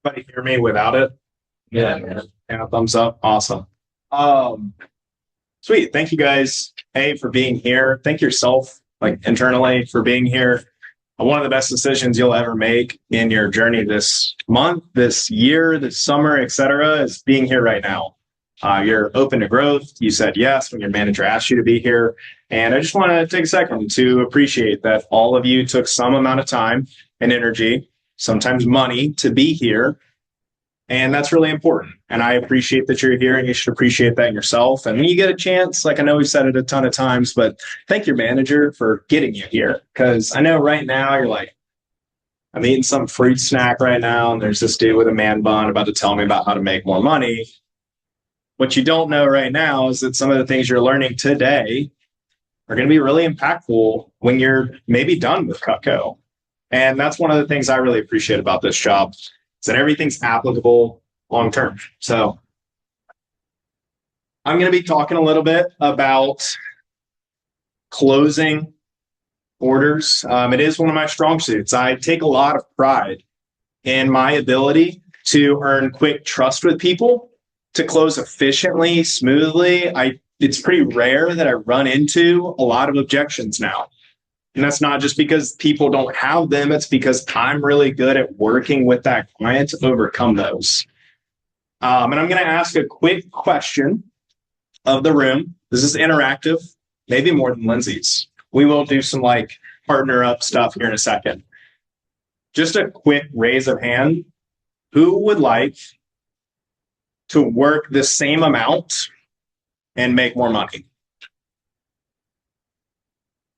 Everybody hear me without it? Yeah. Yeah, thumbs up. Awesome. Sweet. Thank you guys, for being here. Thank yourself, like internally, for being here. One of the best decisions you'll ever make in your journey this month, this year, this summer, etc., is being here right now. You're open to growth. You said yes when your manager asked you to be here. And I just want to take a second to appreciate that all of you took some amount of time and energy, sometimes money, to be here. And that's really important. And I appreciate that you're here, and you should appreciate that in yourself. And when you get a chance, like I know we've said it a ton of times, but thank your manager for getting you here. Because I know right now you're like, I'm eating some fruit snack right now, and there's this dude with a man bun about to tell me about how to make more money. What you don't know right now is that some of the things you're learning today are going to be really impactful when you're maybe done with Cutco. And that's one of the things I really appreciate about this job, is that everything's applicable long term. So I'm going to be talking a little bit about closing orders. It is one of my strong suits. I take a lot of pride in my ability to earn quick trust with people, to close efficiently, smoothly. It's pretty rare that I run into a lot of objections now. And that's not just because people don't have them. It's because I'm really good at working with that client to overcome those. And I'm going to ask a quick question of the room. This is interactive, maybe more than Lindsay's. We will do some like partner up stuff here in a second. Just a quick raise of hand. Who would like to work the same amount and make more money?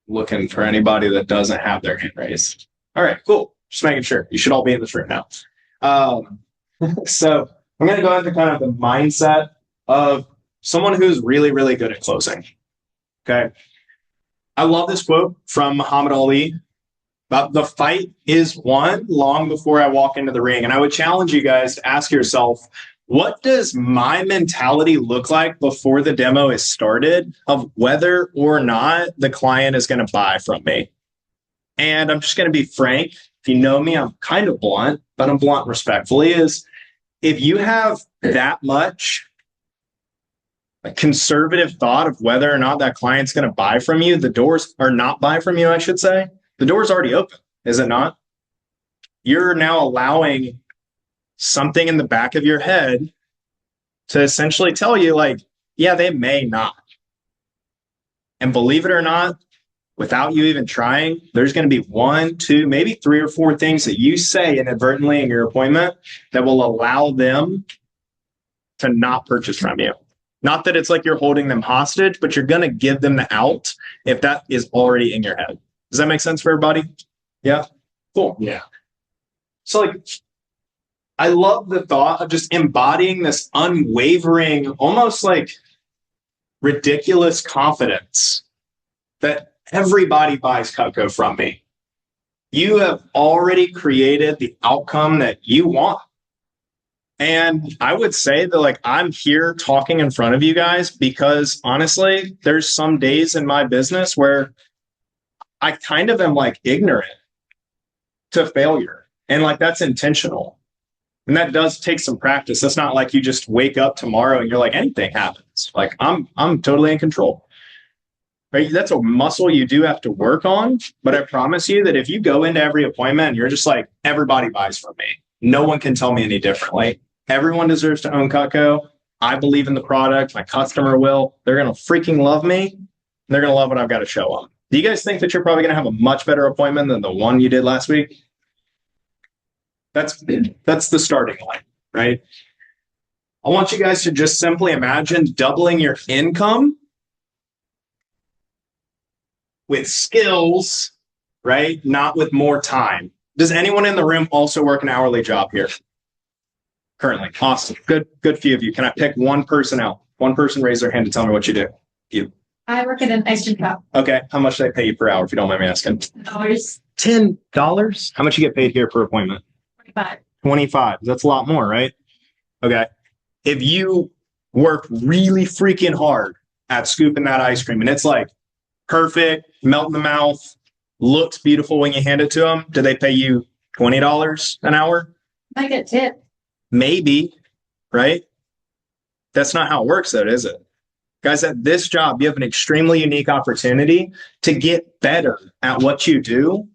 Looking for anybody that doesn't have their hand raised. All right, cool. Just making sure. You should all be in this room now. So I'm going to go into kind of the mindset of someone who's really, really good at closing. Okay. I love this quote from Muhammad Ali about the fight is won long before I walk into the ring. And I would challenge you guys to ask yourself, what does my mentality look like before the demo is started of whether or not the client is going to buy from me? And I'm just going to be frank. If you know me, I'm kind of blunt, but I'm blunt respectfully, is if you have that much a conservative thought of whether or not that client's going to buy from you, the doors are not buy from you, I should say. The door's already open, is it not? You're now allowing something in the back of your head to essentially tell you like, yeah, they may not. And believe it or not, without you even trying, there's going to be 1, 2, maybe 3 or 4 things that you say inadvertently in your appointment that will allow them to not purchase from you. Not that it's like you're holding them hostage, but you're going to give them the out if that is already in your head. Does that make sense for everybody? Yeah? Cool. Yeah. So like, I love the thought of just embodying this unwavering, almost like ridiculous confidence that everybody buys Cutco from me. You have already created the outcome that you want. And I would say that like I'm here talking in front of you guys because honestly, there's some days in my business where I kind of am like ignorant to failure. And like that's intentional. And that does take some practice. That's not like you just wake up tomorrow and you're like, anything happens. Like I'm totally in control. Right? That's a muscle you do have to work on. But I promise you that if you go into every appointment and you're just like, everybody buys from me. No one can tell me any differently. Everyone deserves to own Cutco. I believe in the product. My customer will. They're going to freaking love me. And they're going to love what I've got to show them. Do you guys think that you're probably going to have a much better appointment than the one you did last week? That's the starting line, right? I want you guys to just simply imagine doubling your income with skills, right? Not with more time. Does anyone in the room also work an hourly job here? Currently. Awesome. Good few of you. Can I pick one person out? One person raise their hand to tell me what you do. You. I work at an ice cream shop. Okay. How much do they pay you per hour, if you don't mind me asking? $10. $10? How much you get paid here per appointment? 25. 25. That's a lot more, right? Okay. If you work really freaking hard at scooping that ice cream and it's like perfect, melt in the mouth, looks beautiful when you hand it to them, do they pay you $20 an hour? I get tipped. Maybe, right? That's not how it works, though, is it? Guys, at this job, you have an extremely unique opportunity to get better at what you do.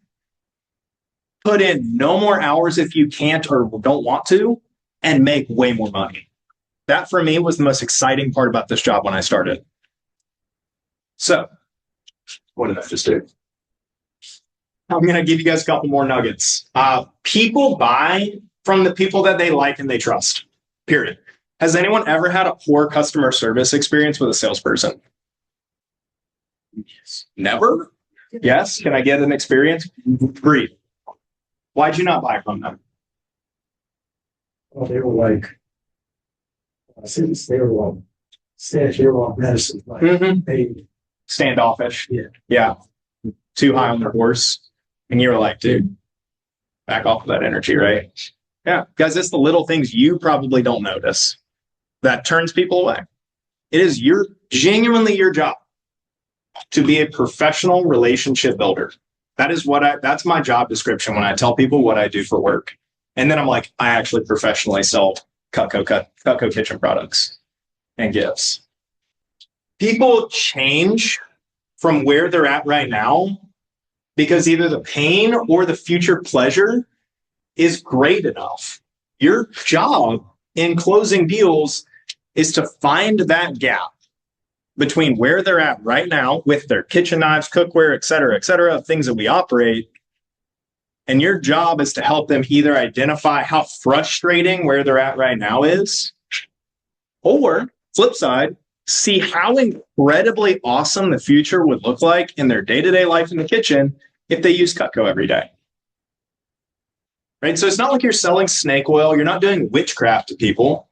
Put in no more hours if you can't or don't want to, and make way more money. That, for me, was the most exciting part about this job when I started. So, what did I just do? I'm going to give you guys a couple more nuggets. People buy from the people that they like and they trust, period. Has anyone ever had a poor customer service experience with a salesperson? Never? Yes? Can I get an experience? Brief. Why'd you not buy from them? Well, they were like, since they were like, medicine, like they Standoffish. Yeah. Yeah. Too high on their horse. And you were like, dude, back off of that energy, right? Yeah. Guys, it's the little things you probably don't notice that turns people away. It is genuinely your job to be a professional relationship builder. That is that's my job description when I tell people what I do for work. And then I'm like, I actually professionally sell Cutco kitchen products and gifts. People change from where they're at right now because either the pain or the future pleasure is great enough. Your job in closing deals is to find that gap between where they're at right now with their kitchen knives, cookware, et cetera, things that we operate. And your job is to help them either identify how frustrating where they're at right now is, or flip side, see how incredibly awesome the future would look like in their day-to-day life in the kitchen if they use Cutco every day. Right? So it's not like you're selling snake oil. You're not doing witchcraft to people.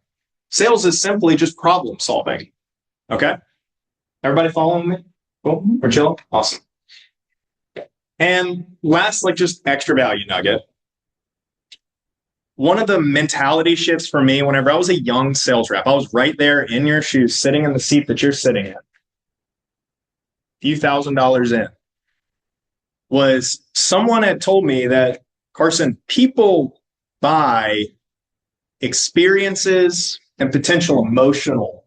Sales is simply just problem solving. Okay? Everybody following me? Cool? We're chilling? Awesome. And last, just extra value nugget. One of the mentality shifts for me whenever I was a young sales rep, I was right there in your shoes, sitting in the seat that you're sitting in, a few $1,000s in, was someone had told me that, Carson, people buy experiences and potential emotional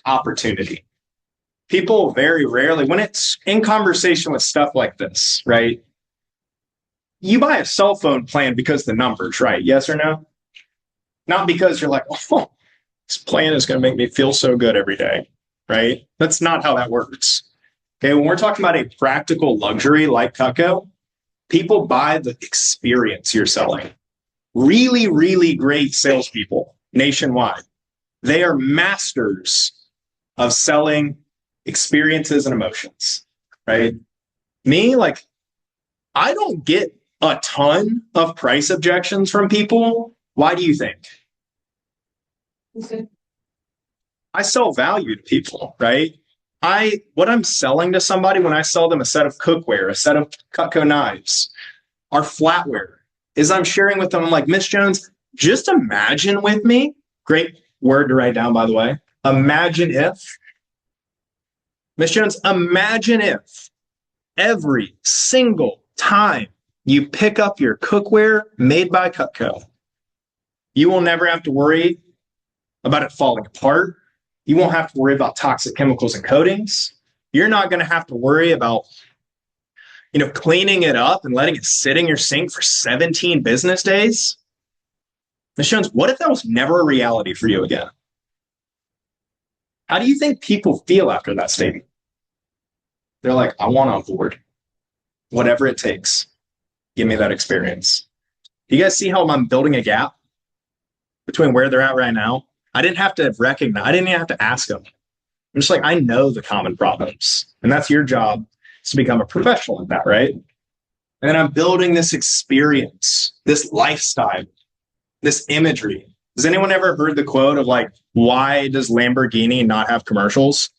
opportunity. People very rarely, when it's in conversation with stuff like this, right? You buy a cell phone plan because the numbers, right? Yes or no? Not because you're like, oh, this plan is going to make me feel so good every day, right? That's not how that works. Okay, when we're talking about a practical luxury like Cutco, people buy the experience you're selling. Really, really great salespeople nationwide. They are masters of selling experiences and emotions, right? Me, I don't get a ton of price objections from people. Why do you think? I sell value to people, right? What I'm selling to somebody when I sell them a set of cookware, a set of Cutco knives, our flatware, is I'm sharing with them, I'm like, Miss Jones, just imagine with me, great word to write down, by the way, imagine if, Miss Jones, imagine if every single time you pick up your cookware made by Cutco, you will never have to worry about it falling apart. You won't have to worry about toxic chemicals and coatings. You're not going to have to worry about, cleaning it up and letting it sit in your sink for 17 business days. Ms. Jones, what if that was never a reality for you again? How do you think people feel after that statement? They're like, I want on board. Whatever it takes. Give me that experience. Do you guys see how I'm building a gap between where they're at right now? I didn't have to recognize, I didn't even have to ask them. I'm just like, I know the common problems. And that's your job, is to become a professional in that, right? And then I'm building this experience, this lifestyle, this imagery. Has anyone ever heard the quote of why does Lamborghini not have commercials?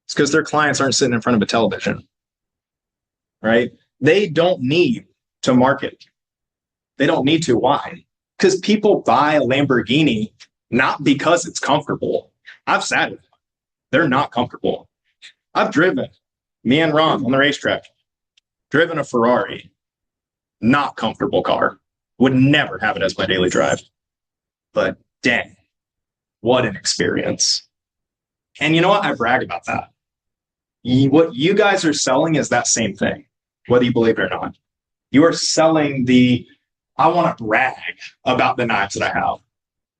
It's because their clients aren't sitting in front of a television, right? They don't need to market. They don't need to. Why? Because people buy a Lamborghini not because it's comfortable. I've sat in it. They're not comfortable. I've driven, me and Ron on the racetrack, driven a Ferrari, not comfortable car. Would never have it as my daily drive. but dang, what an experience. And you know what? I brag about that. What you guys are selling is that same thing, whether you believe it or not. You are selling I want to brag about the knives that I have.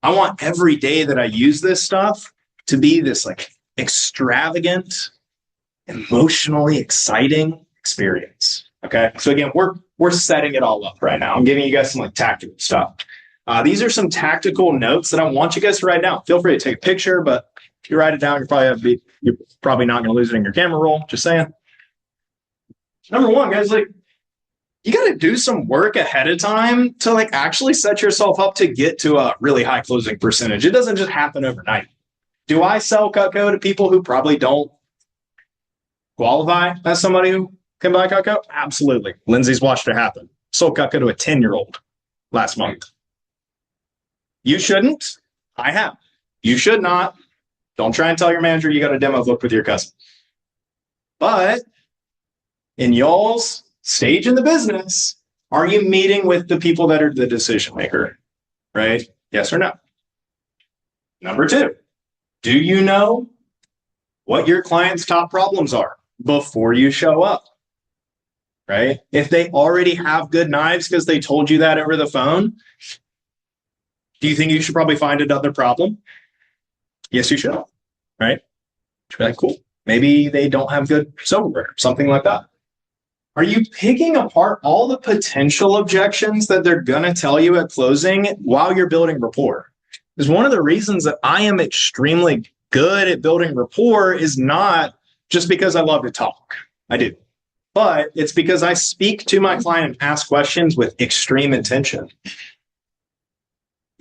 I want every day that I use this stuff to be this like extravagant, emotionally exciting experience. Okay. So again, we're setting it all up right now. I'm giving you guys some like tactical stuff. These are some tactical notes that I want you guys to write down. Feel free to take a picture, but if you write it down, you're probably not going to lose it in your camera roll. Just saying. Number one, guys, like you got to do some work ahead of time to like actually set yourself up to get to a really high closing percentage. It doesn't just happen overnight. Do I sell Cutco to people who probably don't qualify as somebody who can buy Cutco? Absolutely. Lindsay's watched it happen. Sold Cutco to a 10-year-old last month. You shouldn't. I have. You should not. Don't try and tell your manager you got a demo booked with your cousin. But in y'all's stage in the business, are you meeting with the people that are the decision maker? Right? Yes or no? Number two, do you know what your client's top problems are before you show up? Right? If they already have good knives because they told you that over the phone, do you think you should probably find another problem? Yes, you should. Right? Should be like, cool. Maybe they don't have good silverware, something like that. Are you picking apart all the potential objections that they're going to tell you at closing while you're building rapport? Because one of the reasons that I am extremely good at building rapport is not just because I love to talk. I do. But it's because I speak to my client and ask questions with extreme intention.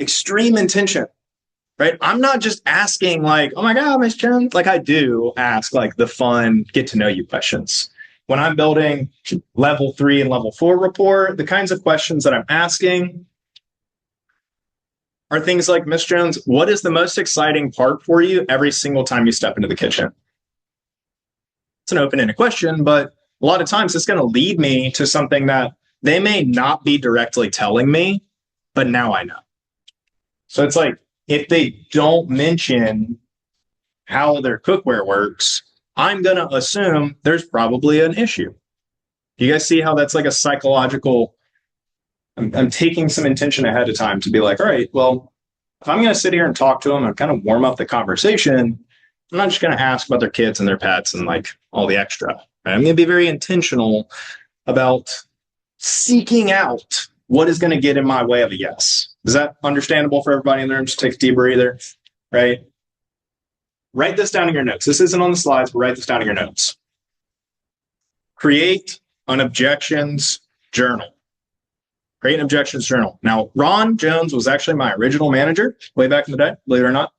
Extreme intention, right? I'm not just asking like, oh my God, Miss Jones. Like I do ask like the fun, get to know you questions. When I'm building level 3 and level 4 rapport, the kinds of questions that I'm asking are things like, Miss Jones, what is the most exciting part for you every single time you step into the kitchen? It's an open-ended question, but a lot of times it's going to lead me to something that they may not be directly telling me, but now I know. So it's like, if they don't mention how their cookware works, I'm going to assume there's probably an issue. You guys see how that's like a psychological, I'm taking some intention ahead of time to be like, all right, well, if I'm going to sit here and talk to them and kind of warm up the conversation, I'm not just going to ask about their kids and their pets and like all the extra. Right? I'm going to be very intentional about seeking out what is going to get in my way of a yes. Is that understandable for everybody in the room? Just take a deep breather, right? Write this down in your notes. This isn't on the slides, but write this down in your notes. Create an objections journal. Create an objections journal. Now, Ron Jones was actually my original manager way back in the day, believe it or not.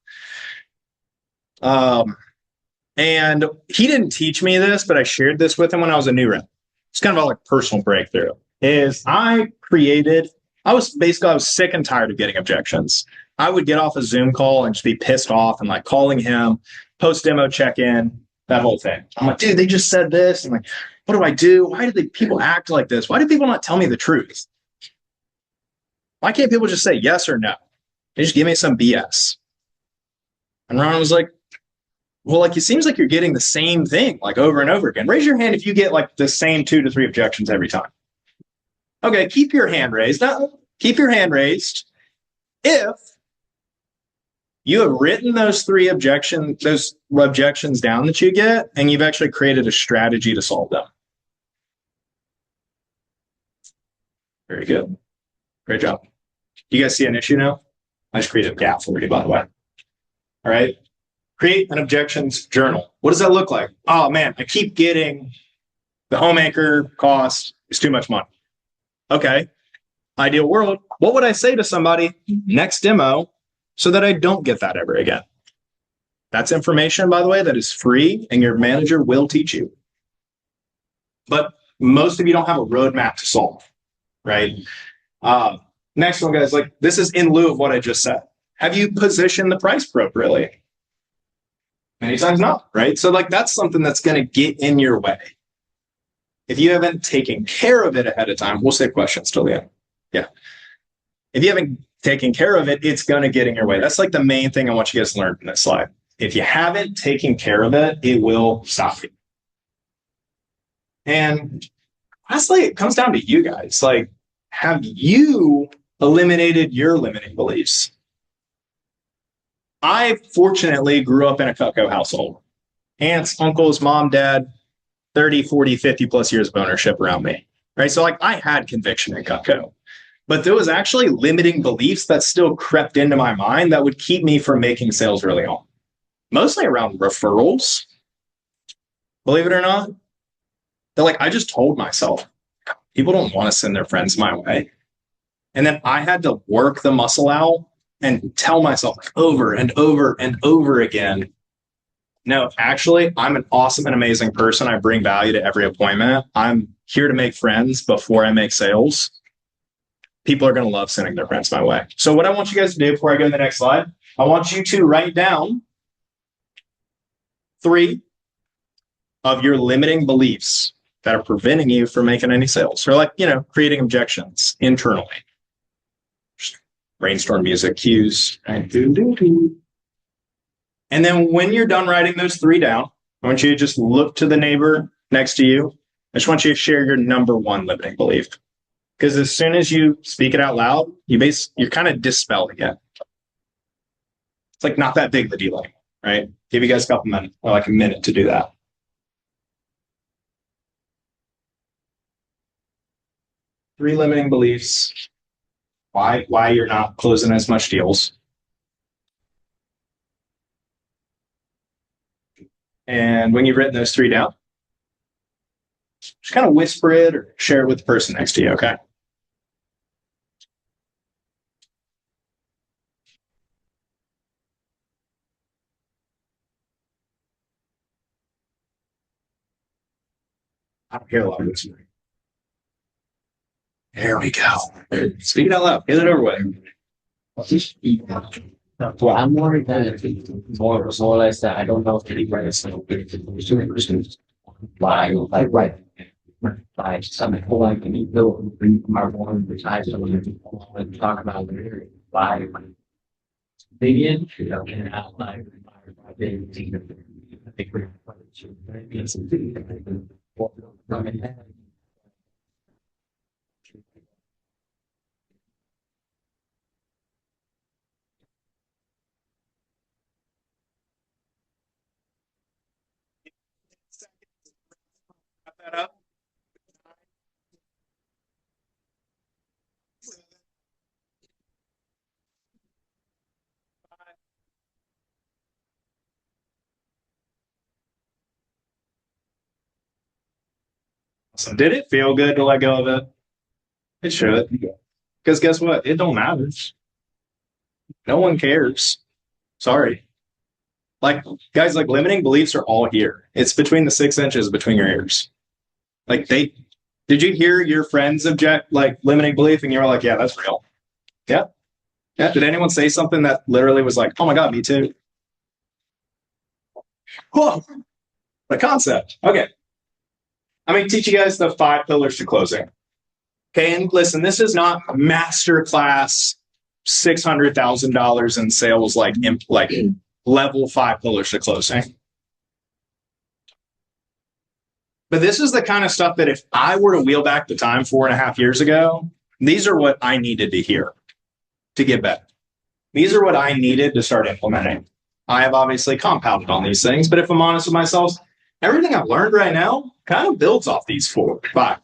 And he didn't teach me this, but I shared this with him when I was a new rep. It's kind of a like personal breakthrough. I was sick and tired of getting objections. I would get off a Zoom call and just be pissed off and like calling him, post demo check-in, that whole thing. I'm like, dude, they just said this. I'm like, what do I do? Why do people act like this? Why do people not tell me the truth? Why can't people just say yes or no? They just give me some BS. And Ron was like, well, like, it seems like you're getting the same thing like over and over again. Raise your hand if you get like the same 2 to 3 objections every time. Okay, keep your hand raised. Now, keep your hand raised if you have written those objections down that you get, and you've actually created a strategy to solve them. Very good. Great job. You guys see an issue now? I just created a gap for you, by the way. All right. Create an objections journal. What does that look like? Oh, man, I keep getting the homemaker cost is too much money. Okay. Ideal world. What would I say to somebody next demo so that I don't get that ever again? That's information, by the way, that is free and your manager will teach you. But most of you don't have a roadmap to solve, right? Next one, guys, like this is in lieu of what I just said. Have you positioned the price appropriately? Many times not, right? So like that's something that's going to get in your way. If you haven't taken care of it ahead of time, we'll save questions till the end. Yeah. If you haven't taking care of it, it's going to get in your way. That's like the main thing I want you guys to learn from this slide. If you haven't taken care of it, it will stop you. And honestly, it comes down to you guys. Like, have you eliminated your limiting beliefs? I fortunately grew up in a Cutco household. Aunts, uncles, mom, dad, 30, 40, 50 plus years of ownership around me. Right. So like I had conviction in Cutco, but there was actually limiting beliefs that still crept into my mind that would keep me from making sales early on. Mostly around referrals. Believe it or not. They're like, I just told myself, people don't want to send their friends my way. And then I had to work the muscle out and tell myself over and over and over again, no, actually, I'm an awesome and amazing person. I bring value to every appointment. I'm here to make friends before I make sales. People are going to love sending their friends my way. So what I want you guys to do before I go to the next slide, I want you to write down 3 of your limiting beliefs that are preventing you from making any sales, or like, creating objections internally. Just brainstorm music cues. Right? And then when you're done writing those 3 down, I want you to just look to the neighbor next to you. I just want you to share your number 1 limiting belief. Because as soon as you speak it out loud, you're kind of dispelling it. It's like not that big of a deal anymore, right? Give you guys a couple minutes, or like a minute to do that. Three limiting beliefs. Why you're not closing as much deals. And when you've written those 3 down, just kind of whisper it or share it with the person next to you, okay? I don't hear a lot of whispering. There we go. Speak it out loud. Get it over with. Well, I'm worried that it's more or less that I don't know if anybody is like something like can you build our one which I don't talk about why begin and outline I think we're that up. So did it feel good to let go of it? It should. Because guess what? It don't matter. No one cares. Sorry. Like, guys, like limiting beliefs are all here. It's between the 6 inches between your ears. Like did you hear your friends object like limiting belief and you were like, yeah, that's real. Yeah. Yeah. Did anyone say something that literally was like, oh my God, me too? Whoa. The concept. Okay. I'm going to teach you guys the 5 pillars to closing. Okay. And listen, this is not masterclass $600,000 in sales, like level 5 pillars to closing. But this is the kind of stuff that if I were to wheel back the time 4.5 years ago, these are what I needed to hear to get better. These are what I needed to start implementing. I have obviously compounded on these things, but if I'm honest with myself, everything I've learned right now kind of builds off these 4, 5.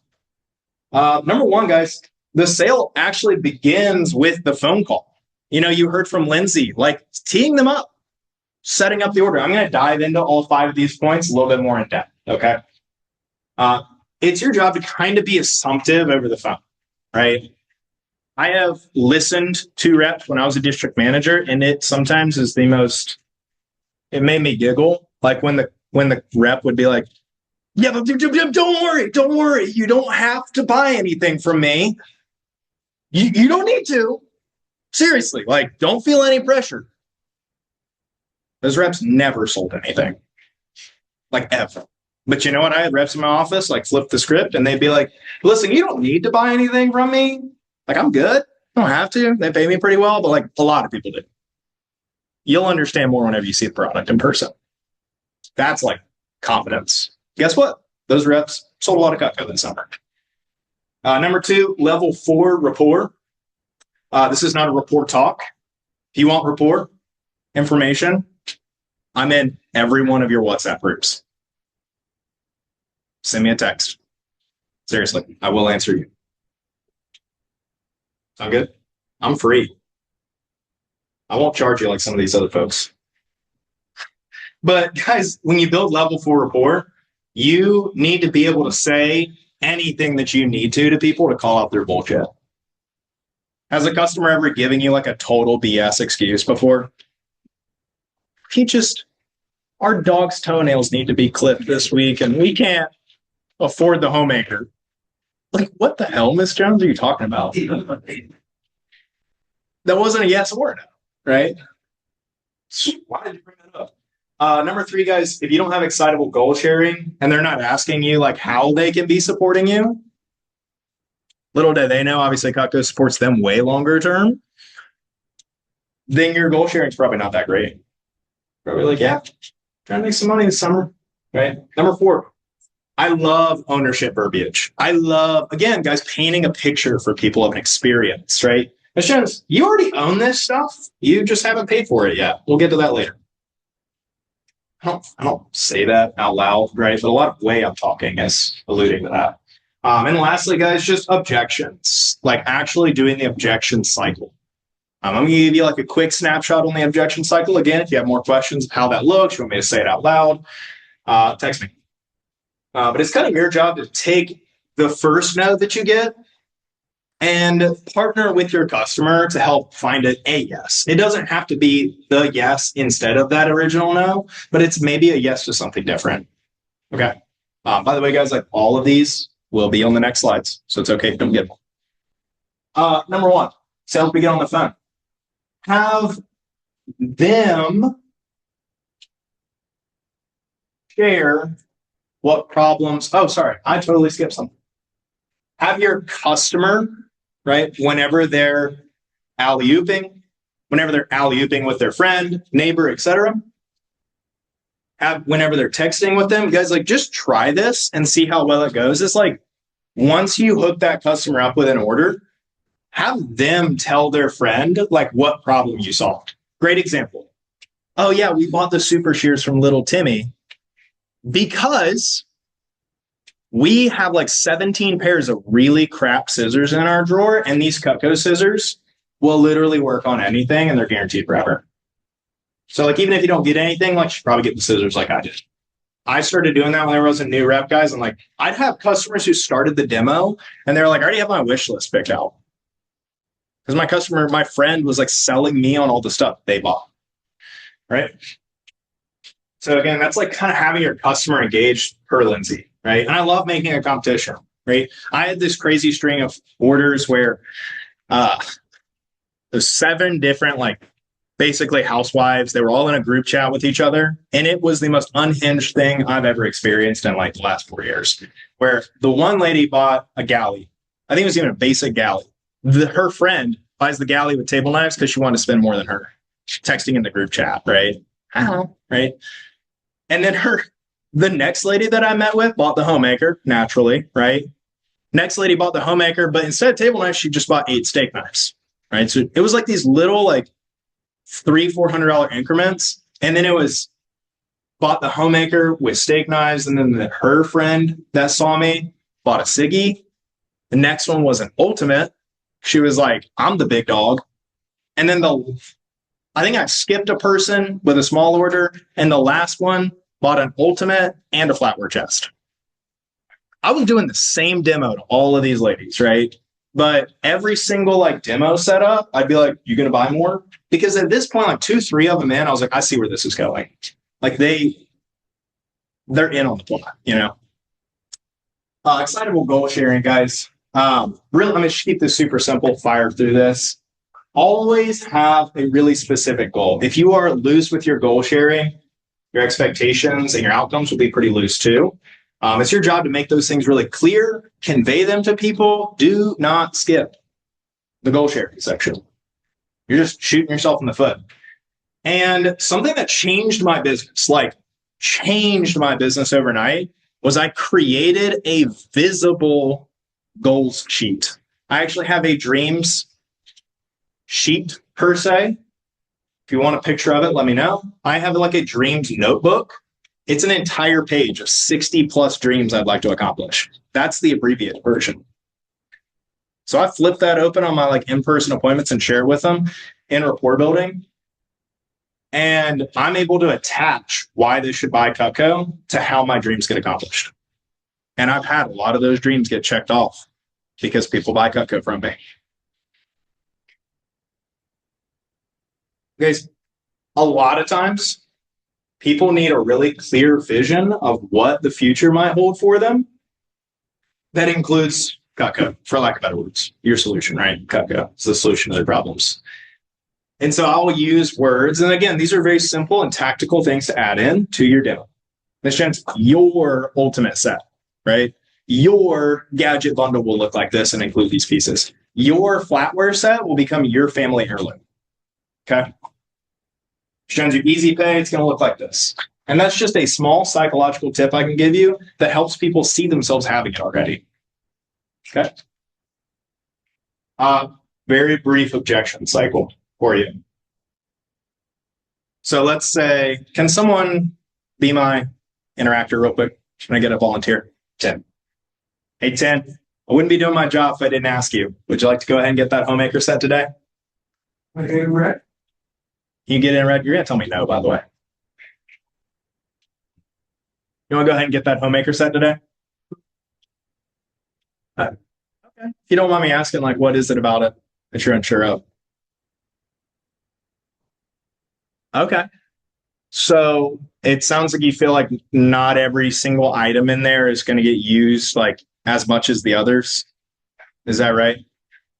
Number 1, guys, the sale actually begins with the phone call. You heard from Lindsay, like teeing them up, setting up the order. I'm going to dive into all 5 of these points a little bit more in depth, okay? It's your job to kind of be assumptive over the phone, right? I have listened to reps when I was a district manager, and it sometimes is it made me giggle. Like when the rep would be like, yeah, but don't worry. You don't have to buy anything from me. You don't need to. Seriously, like don't feel any pressure. Those reps never sold anything. Like ever. But you know what? I had reps in my office like flip the script and they'd be like, listen, you don't need to buy anything from me. Like I'm good. don't have to. They pay me pretty well, but like a lot of people do. You'll understand more whenever you see the product in person. That's like confidence. Guess what? Those reps sold a lot of Cutco this summer. Number 2, level 4 rapport. This is not a rapport talk. If you want rapport information, I'm in every one of your WhatsApp groups. Send me a text. Seriously, I will answer you. Sound good? I'm free. I won't charge you like some of these other folks. But guys, when you build level 4 rapport, you need to be able to say anything that you need to people to call out their bullshit. Has a customer ever given you like a total BS excuse before? Our dog's toenails need to be clipped this week and we can't afford the homemaker. Like, what the hell, Miss Jones, are you talking about? That wasn't a yes or no, right? Why did you bring that up? Number 3, guys, if you don't have excitable goal sharing and they're not asking you like how they can be supporting you, little do they know, obviously Cutco supports them way longer term, then your goal sharing is probably not that great. Probably like, yeah, trying to make some money this summer, right? Number 4, I love ownership verbiage. I love, again, guys, painting a picture for people of an experience, right? Ms. Jones, you already own this stuff. You just haven't paid for it yet. We'll get to that later. I don't say that out loud, right? But a lot of the way I'm talking is alluding to that. And lastly, guys, just objections, like actually doing the objection cycle. I'm going to give you like a quick snapshot on the objection cycle. Again, if you have more questions of how that looks, you want me to say it out loud, text me. But it's kind of your job to take the first no that you get and partner with your customer to help find a yes. It doesn't have to be the yes instead of that original no, but it's maybe a yes to something different. Okay. By the way, guys, like all of these will be on the next slides, so it's okay if you don't get them. Number 1, sales begin on the phone. Have them share what problems. Oh, sorry, I totally skipped something. Have your customer, right, whenever they're alley-ooping with their friend, neighbor, etc. Whenever they're texting with them, guys, like just try this and see how well it goes. It's like once you hook that customer up with an order, have them tell their friend like what problem you solved. Great example. Oh yeah, we bought the super shears from little Timmy because we have like 17 pairs of really crap scissors in our drawer, and these Cutco scissors will literally work on anything and they're guaranteed forever. So like even if you don't get anything, like you should probably get the scissors like I did. I started doing that when I was a new rep, guys. And like I'd have customers who started the demo and they're like, I already have my wish list picked out. Because my friend was like selling me on all the stuff they bought. Right? So again, that's like kind of having your customer engaged per Lindsay, right? And I love making a competition, right? I had this crazy string of orders where there's 7 different like basically housewives. They were all in a group chat with each other. And it was the most unhinged thing I've ever experienced in like the last 4 years, where the one lady bought a galley. I think it was even a basic galley. Her friend buys the galley with table knives because she wanted to spend more than her. Texting in the group chat, right? Right. And then the next lady that I met with bought the homemaker, naturally, right? Next lady bought the homemaker, but instead of table knives, she just bought 8 steak knives, right? So it was like these little like $300-$400 increments. And then it was bought the homemaker with steak knives. And then her friend that saw me bought a Siggy. The next one was an ultimate. She was like, I'm the big dog. And then I think I skipped a person with a small order. And the last one bought an ultimate and a flatware chest. I was doing the same demo to all of these ladies, right? But every single like demo setup, I'd be like, you going to buy more? Because at this point, like 2-3 of them in, I was like, I see where this is going. Like they're in on the plot, you know? Excitable goal sharing, guys. Really, I'm going to keep this super simple, fire through this. Always have a really specific goal. If you are loose with your goal sharing, your expectations and your outcomes will be pretty loose too. It's your job to make those things really clear, convey them to people. Do not skip. the goal sharing section. You're just shooting yourself in the foot. And something that changed my business, like changed my business overnight, was I created a visible goals sheet. I actually have a dreams sheet per se. If you want a picture of it, let me know. I have like a dreams notebook. It's an entire page of 60 plus dreams I'd like to accomplish. That's the abbreviated version. So I flip that open on my like in-person appointments and share it with them in rapport building. And I'm able to attach why they should buy Cutco to how my dreams get accomplished. And I've had a lot of those dreams get checked off because people buy Cutco from me. Guys, a lot of times people need a really clear vision of what the future might hold for them. That includes Cutco, for lack of better words, your solution, right? Cutco is the solution to their problems. And so I'll use words. And again, these are very simple and tactical things to add in to your demo. This is your ultimate set, right? Your gadget bundle will look like this and include these pieces. Your flatware set will become your family heirloom. Okay. Shows you easy pay, it's going to look like this. And that's just a small psychological tip I can give you that helps people see themselves having it already. Okay. Very brief objection cycle for you. So let's say, can someone be my interactor real quick? Can I get a volunteer? 10. Hey, 10. I wouldn't be doing my job if I didn't ask you. Would you like to go ahead and get that homemaker set today? Okay, Brett. You get in red. You're going to tell me no, by the way. You want to go ahead and get that homemaker set today? Okay. If you don't mind me asking, like, what is it about it that you're unsure of? Okay. So it sounds like you feel like not every single item in there is going to get used like as much as the others. Is that right?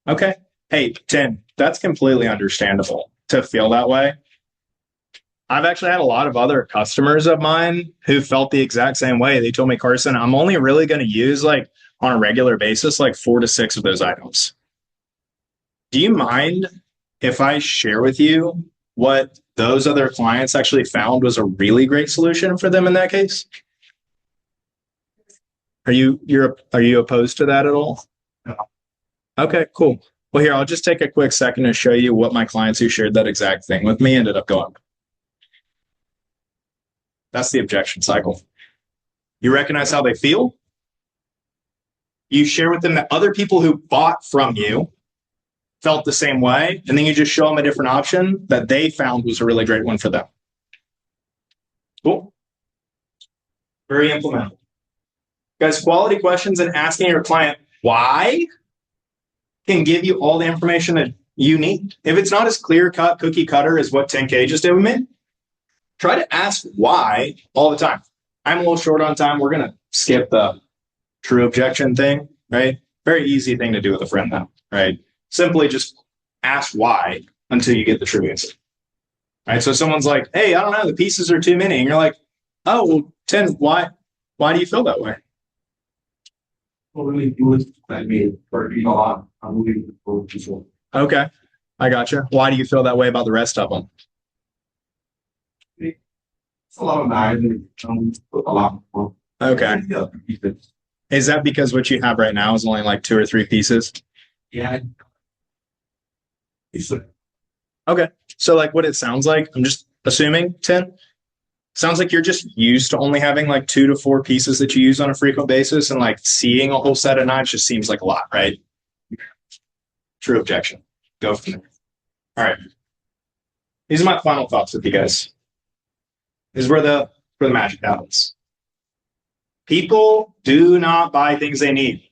Okay. Hey, 10, that's completely understandable to feel that way. I've actually had a lot of other customers of mine who felt the exact same way. They told me, Carson, I'm only really going to use like on a regular basis, like 4 to 6 of those items. Do you mind if I share with you what those other clients actually found was a really great solution for them in that case? Are you opposed to that at all? No. Okay, cool. Well, here, I'll just take a quick second to show you what my clients who shared that exact thing with me ended up going. That's the objection cycle. You recognize how they feel. You share with them that other people who bought from you felt the same way, and then you just show them a different option that they found was a really great one for them. Cool. Very implementable. Guys, quality questions and asking your client why can give you all the information that you need. If it's not as clear-cut, cookie-cutter as what 10K just did with me, try to ask why all the time. I'm a little short on time. We're going to skip the true objection thing, right? Very easy thing to do with a friend now, right? Simply just ask why until you get the true answer. Right? So someone's like, hey, I don't know, the pieces are too many. And you're like, oh, well, 10, why do you feel that way? Well, really good. I mean, for you know, I'm really before. Okay, I gotcha. Why do you feel that way about the rest of them? It's a lot of knives. A lot more. Okay. Is that because what you have right now is only like 2 or 3 pieces? Yeah. Okay. So like what it sounds like, I'm just assuming 10, sounds like you're just used to only having like 2 to 4 pieces that you use on a frequent basis, and like seeing a whole set of knives just seems like a lot, right? True objection. Go from there. All right. These are my final thoughts with you guys. This is where the magic happens. People do not buy things they need.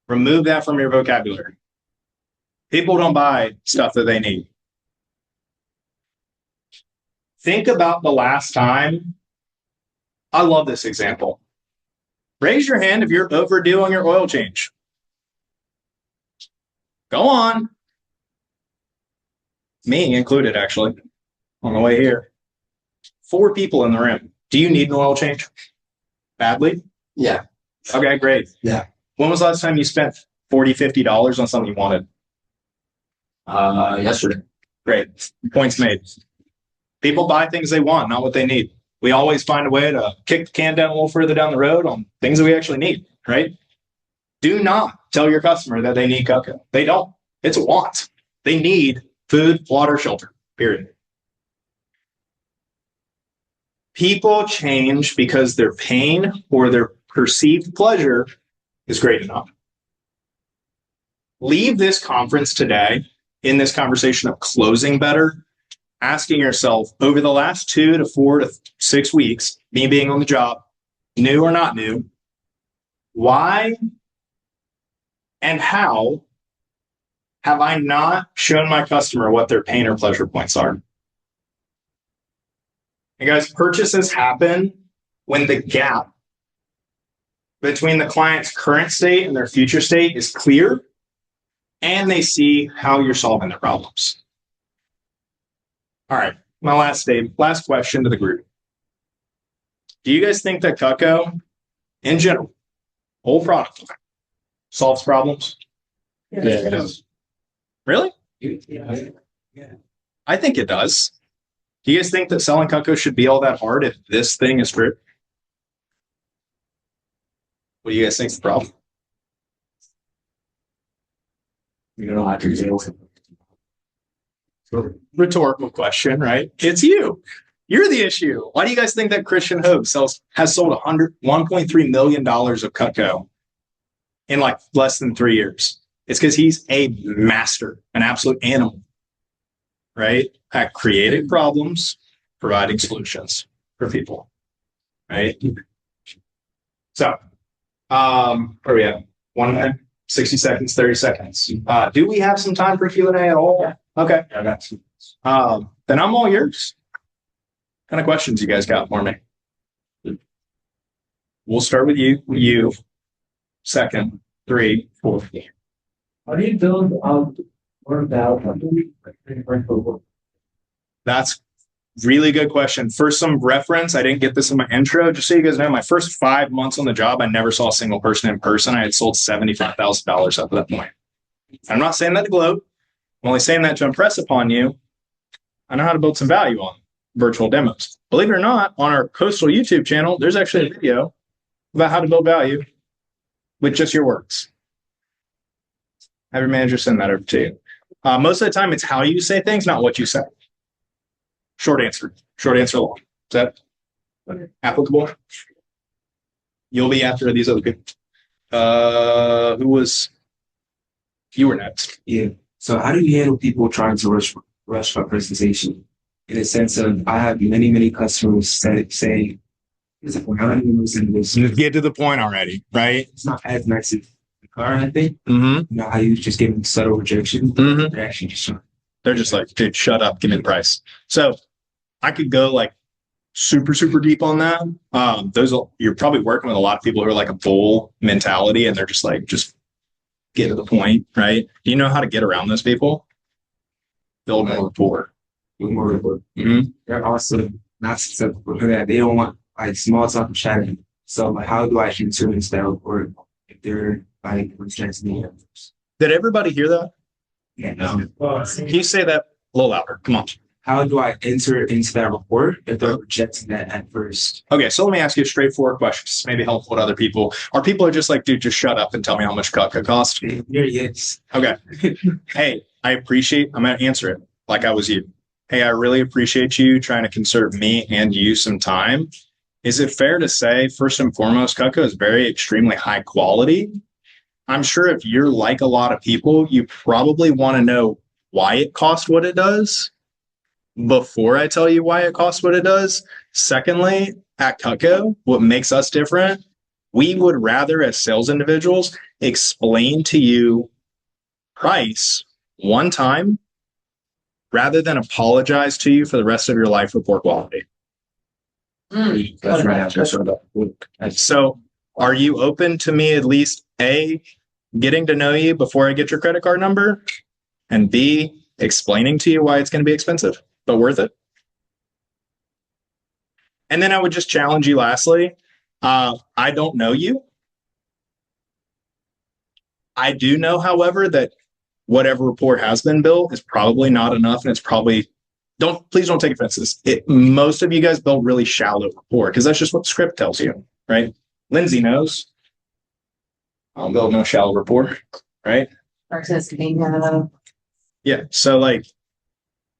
Remove that from your vocabulary. People don't buy stuff that they need. Think about the last time. I love this example. Raise your hand if you're overdue on your oil change. Go on. Me included, actually, on the way here. 4 people in the room. Do you need an oil change? Badly? Yeah. Okay, great. Yeah. When was the last time you spent $40, $50 on something you wanted? Yesterday. Great. Points made. People buy things they want, not what they need. We always find a way to kick the can down a little further down the road on things that we actually need, right? Do not tell your customer that they need cocoa. They don't. It's a want. They need food, water, shelter, period. People change because their pain or their perceived pleasure is great enough. Leave this conference today in this conversation of closing better, asking yourself over the last 2 to 4 to 6 weeks, me being on the job, new or not new, why and how have I not shown my customer what their pain or pleasure points are? And guys, purchases happen when the gap between the client's current state and their future state is clear, and they see how you're solving their problems. All right, my last question to the group. Do you guys think that Cutco, in general, whole product line, solves problems? Yeah. It does. Really? Yeah. I think it does. Do you guys think that selling Cutco should be all that hard if this thing is true? What do you guys think is the problem? You don't have to deal with it. Rhetorical question, right? It's you. You're the issue. Why do you guys think that Christian Hogue has sold $1.3 million of Cutco in like less than 3 years? It's because he's a master, an absolute animal, right? At creating problems, providing solutions for people, right? So, where are we at? 1 minute, 60 seconds, 30 seconds. Do we have some time for Q&A at all? Yeah. Okay. I got you. Then I'm all yours. What kind of questions you guys got for me? We'll start with you. You. Second, 3, 4. How do you build out word out? How do we That's really good question. For some reference, I didn't get this in my intro. Just so you guys know, my first 5 months on the job, I never saw a single person in person. I had sold $75,000 up to that point. I'm not saying that to gloat. I'm only saying that to impress upon you. I know how to build some value on virtual demos. Believe it or not, on our Coastal YouTube channel, there's actually a video about how to build value with just your words. Have your manager send that over to you. Most of the time, it's how you say things, not what you say. Short answer long. Is that applicable? You'll be after these other people. You were next. Yeah. So how do you handle people trying to rush my presentation? In a sense of, I have many customers that say, I'm not even listening to this. Just get to the point already, right? It's not as nice as the car, I think. Mm-hmm. You know how you just give them subtle rejection? Mm-hmm. They're actually just trying. They're just like, dude, shut up, give me the price. So I could go like super deep on that. You're probably working with a lot of people who are like a bull mentality, and they're just like, just get to the point, right? Do you know how to get around those people? Build more rapport. Mm-hmm. They're also not susceptible to that. They don't want like small talk and chatting. So like, how do I influence that rapport if they're like rejecting me? Did everybody hear that? Yeah. No. Can you say that a little louder? Come on. How do I enter into that rapport if they're rejecting that at first? Okay, so let me ask you a straightforward question. This may be helpful to other people. Are people just like, dude, just shut up and tell me how much Cutco costs? Yes. Okay. Hey, I'm going to answer it like I was you. Hey, I really appreciate you trying to conserve me and you some time. Is it fair to say, first and foremost, Cutco is very extremely high quality? I'm sure if you're like a lot of people, you probably want to know why it costs what it does before I tell you why it costs what it does. Secondly, at Cutco, what makes us different, we would rather, as sales individuals, explain to you price one time rather than apologize to you for the rest of your life for poor quality. That's right. So are you open to me at least A, getting to know you before I get your credit card number, and B, explaining to you why it's going to be expensive, but worth it? And then I would just challenge you lastly. I don't know you. I do know, however, that whatever rapport has been built is probably not enough, and it's probably please don't take offense to this. Most of you guys build really shallow rapport because that's just what the script tells you, right? Lindsay knows. I'll build no shallow rapport, right? Versus Yeah. So like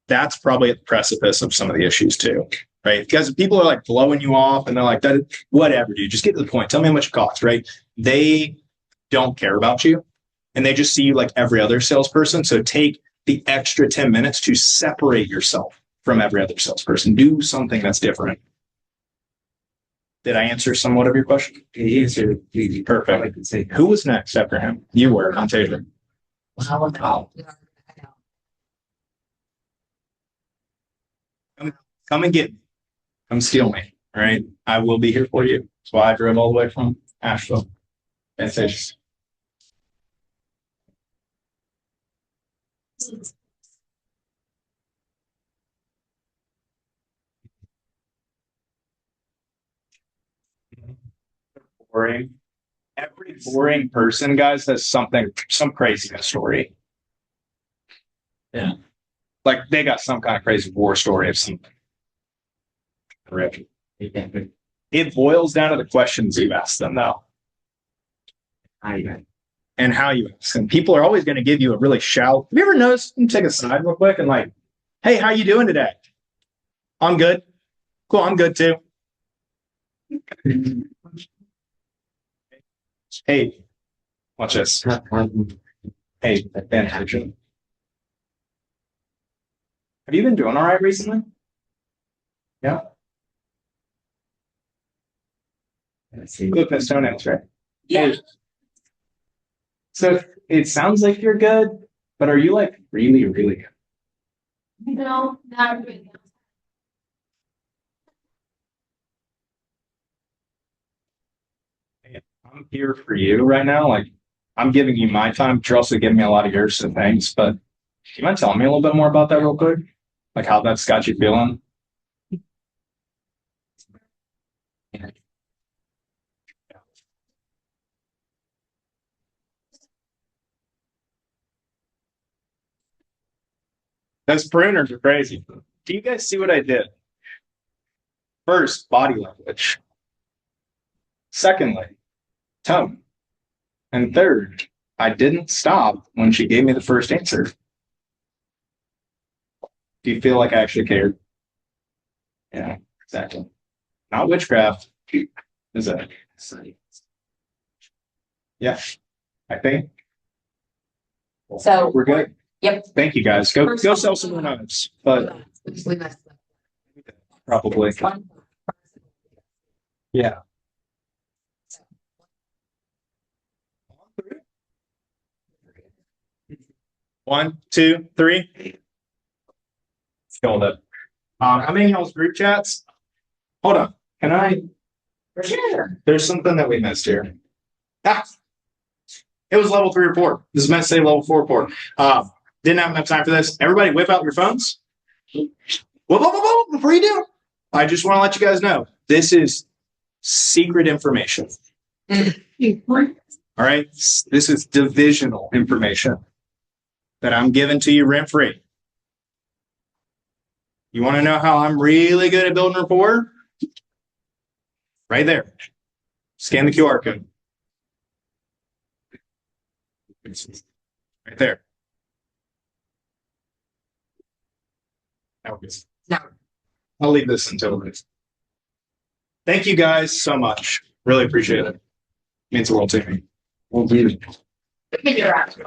that's probably at the precipice of some of the issues too, right? Because people are like blowing you off and they're like, that whatever, dude, just get to the point. Tell me how much it costs, right? They don't care about you and they just see you like every other salesperson. So take the extra 10 minutes to separate yourself from every other salesperson. Do something that's different. Did I answer somewhat of your question? He answered it. Perfect. I could say, Who was next after him? You were on Taylor. Come and get me. Come steal me. All right. I will be here for you. That's why I drove all the way from Asheville. That's it. Boring. Every boring person, guys, has some crazy story. Yeah. Like they got some kind of crazy war story of something. Correct. It boils down to the questions you ask them, though, and how you ask them. People are always going to give you a really shallow. Have you ever noticed? Let me take a side real quick and like, hey, how you doing today? I'm good. Cool, I'm good too. Hey, watch this. Hey, Ben, have you been doing all right recently? Yeah. Look at toenails, right? Yeah. So it sounds like you're good, but are you like really, really good? No, not really. I'm here for you right now. Like I'm giving you my time, but you're also giving me a lot of yours and things. But do you mind telling me a little bit more about that real quick? Like how that's got you feeling? Those pruners are crazy. Do you guys see what I did? First, body language. Secondly, tone. And third, I didn't stop when she gave me the first answer. Do you feel like I actually cared? Yeah, exactly. Not witchcraft. Is it? Yeah, I think. So We're good. Yep. Thank you guys. Go sell some more knives, but probably. Yeah. One, two, three. Killed it. How many of y'all's group chats? Hold on. Can I? For sure. There's something that we missed here. Ah, it was level 3 report. This is meant to say level 4 report. Didn't have enough time for this. Everybody whip out your phones. Whoa, before you do, I just want to let you guys know, this is secret information. All right? This is divisional information that I'm giving to you rent free. You want to know how I'm really good at building rapport? Right there. Scan the QR code. Right there. No. I'll leave this until this. Thank you guys so much. Really appreciate it. Means the world to me. well, dude. Figure out.